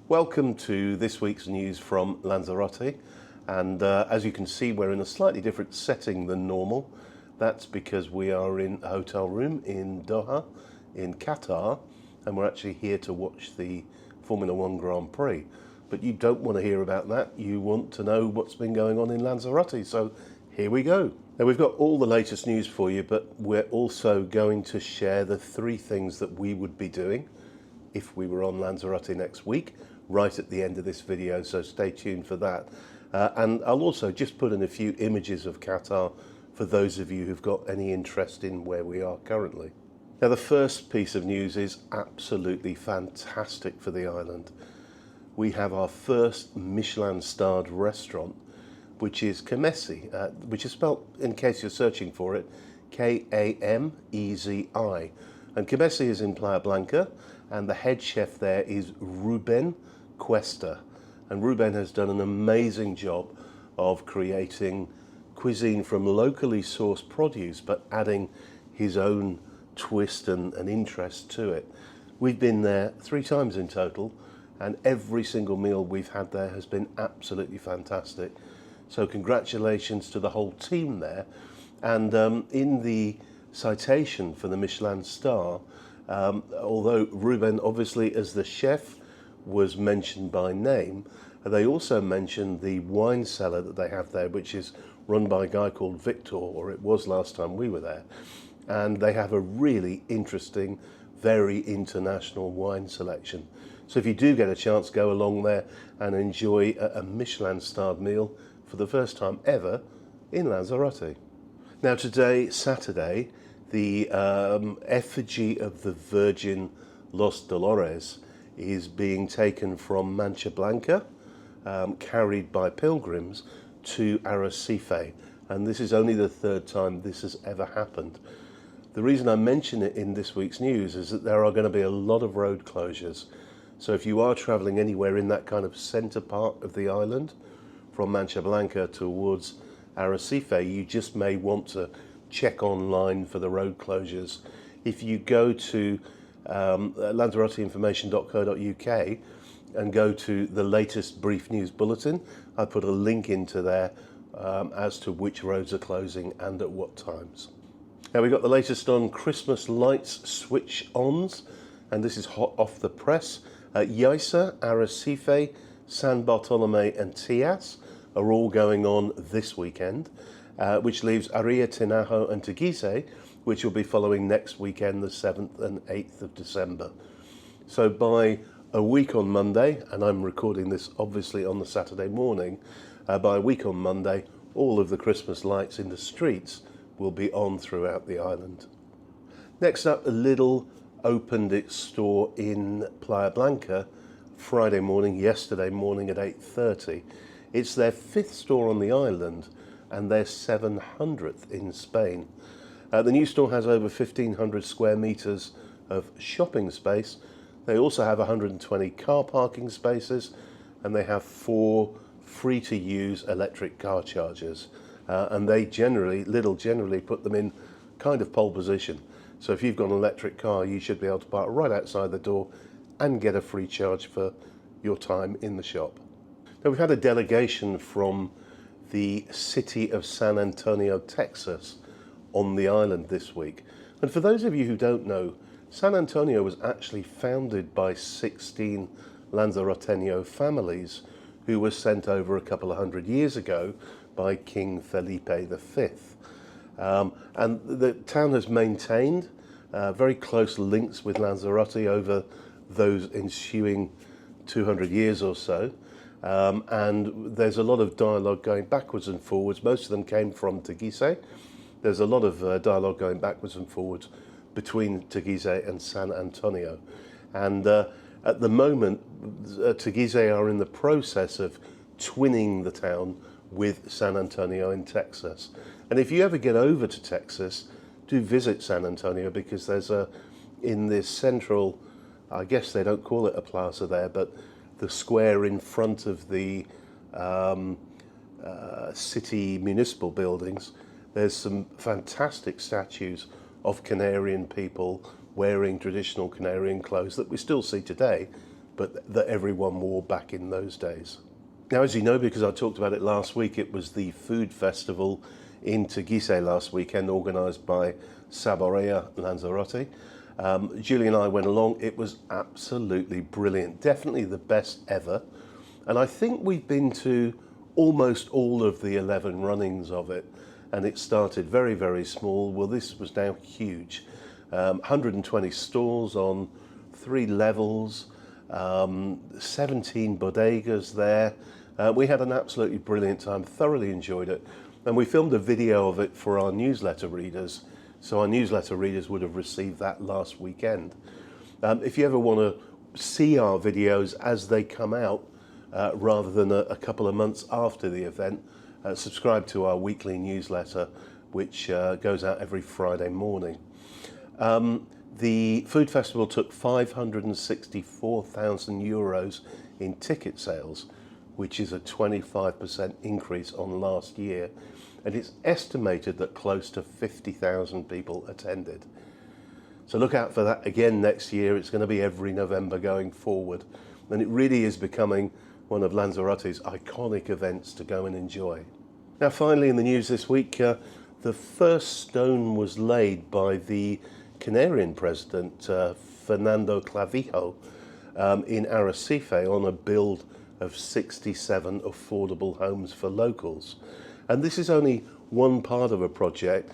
Welcome to this week's news from Lanzarote, and as you can see, we're in a slightly different setting than normal. That's because we are in a hotel room in Doha in Qatar, and we're actually here to watch the Formula One Grand Prix. But you don't want to hear about that, you want to know what's been going on in Lanzarote, so here we go. Now, we've got all the latest news for you, but we're also going to share the 3 things that we would be doing if we were on Lanzarote next week, right at the end of this video, so stay tuned for that. And I'll also just put in a few images of Qatar for those of you who've got any interest in where we are currently. Now, the first piece of news is absolutely fantastic for the island. We have our first Michelin starred restaurant, which is Kamezi, which is spelled, in case you're searching for it, K-A-M-E-Z-I. And Kamezi is in Playa Blanca, and the head chef there is Ruben Cuesta. And Ruben has done an amazing job of creating cuisine from locally sourced produce, but adding his own twist and interest to it. We've been there 3 times in total, and every single meal we've had there has been absolutely fantastic. So congratulations to the whole team there. And in the citation for the Michelin Star, although Ruben, obviously as the chef, was mentioned by name, they also mentioned the wine cellar that they have there, which is run by a guy called Victor, or it was last time we were there. And they have a really interesting, very international wine selection. So if you do get a chance, go along there and enjoy a Michelin starred meal for the first time ever in Lanzarote. Now today, Saturday, the effigy of the Virgin Los Dolores is being taken from Playa Blanca, carried by pilgrims to Arrecife, and this is only the 3rd time this has ever happened. The reason I mention it in this week's news is that there are going to be a lot of road closures. So if you are travelling anywhere in that kind of centre part of the island, from Playa Blanca towards Arrecife, you just may want to check online for the road closures. If you go to lanzaroteinformation.co.uk and go to the latest brief news bulletin, I put a link into there as to which roads are closing and at what times. Now, we've got the latest on Christmas lights switch ons, and this is hot off the press. Yaiza, Arrecife, San Bartolome and Tias are all going on this weekend, which leaves Aria, Tinajo and Teguise, which will be following next weekend, the 7th and 8th of December. So by a week on Monday, and I'm recording this obviously on the Saturday morning, by a week on Monday, all of the Christmas lights in the streets will be on throughout the island. Next up, Lidl opened its store in Playa Blanca Friday morning, yesterday morning at 8:30. It's their 5th store on the island and their 700th in Spain. The new store has over 1,500 square meters of shopping space. They also have 120 car parking spaces, and they have 4 free-to-use electric car chargers. And Lidl generally put them in kind of pole position. So if you've got an electric car, you should be able to park right outside the door and get a free charge for your time in the shop. Now, we've had a delegation from the city of San Antonio, Texas, on the island this week. And for those of you who don't know, San Antonio was actually founded by 16 Lanzaroteño families who were sent over a couple of 100 years ago by King Felipe V. And the town has maintained very close links with Lanzarote over those ensuing 200 years or so. And there's a lot of dialogue going backwards and forwards. Most of them came from Teguise. There's a lot of dialogue going backwards and forwards between Teguise and San Antonio. And at the moment, Teguise are in the process of twinning the town with San Antonio in Texas. And if you ever get over to Texas, do visit San Antonio, because there's in this central, I guess they don't call it a plaza there, but the square in front of the city municipal buildings, there's some fantastic statues of Canarian people wearing traditional Canarian clothes that we still see today, but that everyone wore back in those days. Now, as you know, because I talked about it last week, it was the food festival in Tegese last weekend, organised by Saborea, Lanzarote. Julie and I went along. It was absolutely brilliant, definitely the best ever. And I think we've been to almost all of the 11 runnings of it. And it started very, very small. Well, this was now huge. 120 stalls on 3 levels, 17 bodegas there. We had an absolutely brilliant time, thoroughly enjoyed it. And we filmed a video of it for our newsletter readers. So our newsletter readers would have received that last weekend. If you ever want to see our videos as they come out, rather than a couple of months after the event, subscribe to our weekly newsletter, which goes out every Friday morning. The food festival took 564,000 euros in ticket sales, which is a 25% increase on last year. And it's estimated that close to 50,000 people attended. So look out for that again next year. It's going to be every November going forward. And it really is becoming one of Lanzarote's iconic events to go and enjoy. Now, finally in the news this week, the first stone was laid by the Canarian president, Fernando Clavijo, in Arrecife on a build of 67 affordable homes for locals. And this is only one part of a project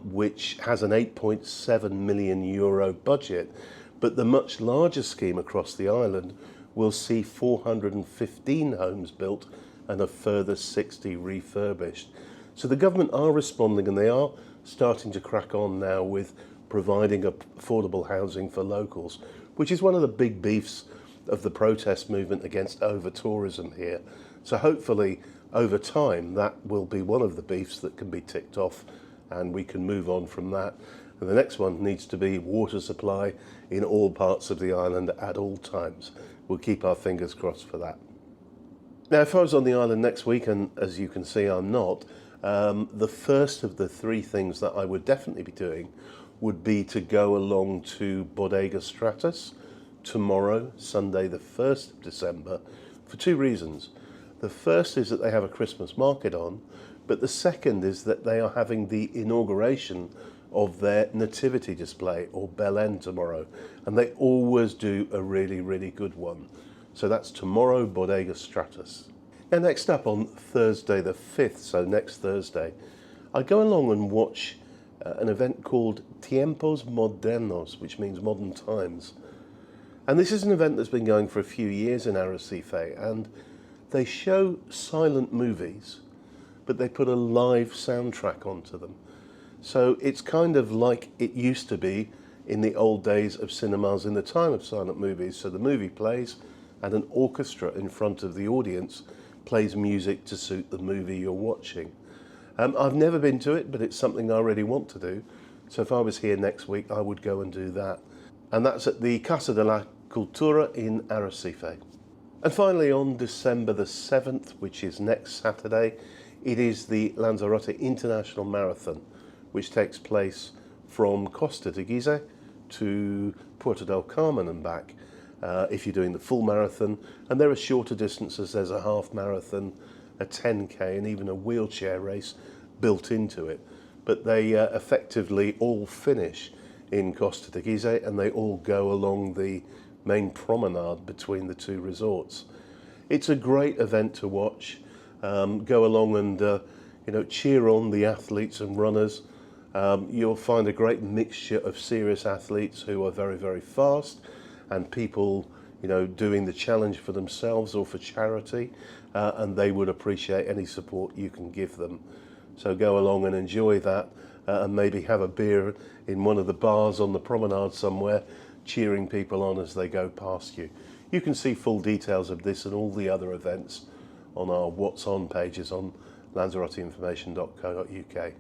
which has an 8.7 million euro budget, but the much larger scheme across the island will see 415 homes built and a further 60 refurbished. So the government are responding, and they are starting to crack on now with providing affordable housing for locals, which is one of the big beefs of the protest movement against over-tourism here. So hopefully over time that will be one of the beefs that can be ticked off and we can move on from that. And the next one needs to be water supply in all parts of the island at all times. We'll keep our fingers crossed for that. Now, if I was on the island next week, and as you can see I'm not, the first of the 3 things that I would definitely be doing would be to go along to Bodega Stratus tomorrow, Sunday the 1st of December, for 2 reasons. The first is that they have a Christmas market on, but the second is that they are having the inauguration of their nativity display, or Belen, tomorrow, and they always do a really, really good one. So that's tomorrow, Bodega Stratus. Now, next up on Thursday the 5th, so next Thursday, I go along and watch an event called Tiempos Modernos, which means modern times. And this is an event that's been going for a few years in Arrecife, and they show silent movies, but they put a live soundtrack onto them. So it's kind of like it used to be in the old days of cinemas in the time of silent movies. So the movie plays and an orchestra in front of the audience plays music to suit the movie you're watching. I've never been to it, but it's something I really want to do. So if I was here next week, I would go and do that. And that's at the Casa de la Cultura in Arrecife. And finally, on December the 7th, which is next Saturday, it is the Lanzarote International Marathon, which takes place from Costa Tegese to Puerto del Carmen and back, if you're doing the full marathon. And there are shorter distances. There's a half marathon, a 10K, and even a wheelchair race built into it. But they effectively all finish in Costa Tegese, and they all go along the main promenade between the 2 resorts. It's a great event to watch. Go along and cheer on the athletes and runners. You'll find a great mixture of serious athletes who are very, very fast, and people doing the challenge for themselves or for charity, and they would appreciate any support you can give them. So go along and enjoy that, and maybe have a beer in one of the bars on the promenade somewhere, cheering people on as they go past you. You can see full details of this and all the other events on our What's On pages on lanzaroteinformation.co.uk.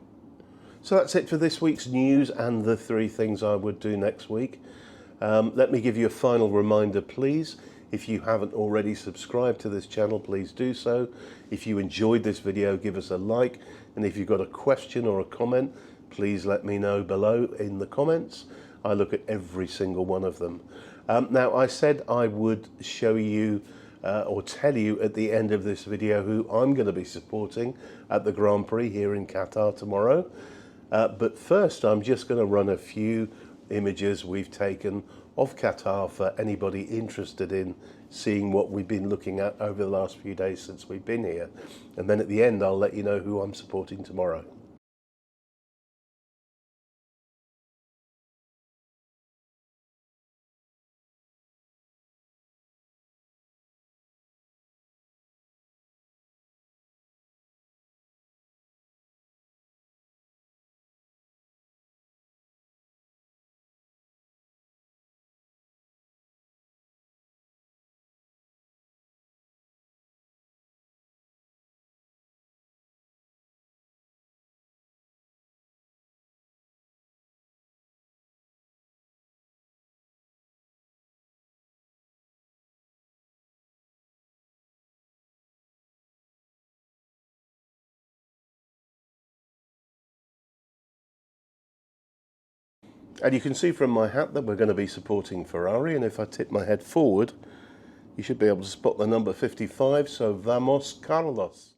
So that's it for this week's news and the 3 things I would do next week. Let me give you a final reminder, please. If you haven't already subscribed to this channel, please do so. If you enjoyed this video, give us a like. And if you've got a question or a comment, please let me know below in the comments. I look at every single one of them. Now, I said I would show you or tell you at the end of this video who I'm going to be supporting at the Grand Prix here in Qatar tomorrow. But first, I'm just going to run a few images we've taken of Qatar for anybody interested in seeing what we've been looking at over the last few days since we've been here. And then at the end, I'll let you know who I'm supporting tomorrow. And you can see from my hat that we're going to be supporting Ferrari, and if I tip my head forward, you should be able to spot the number 55, so Vamos Carlos.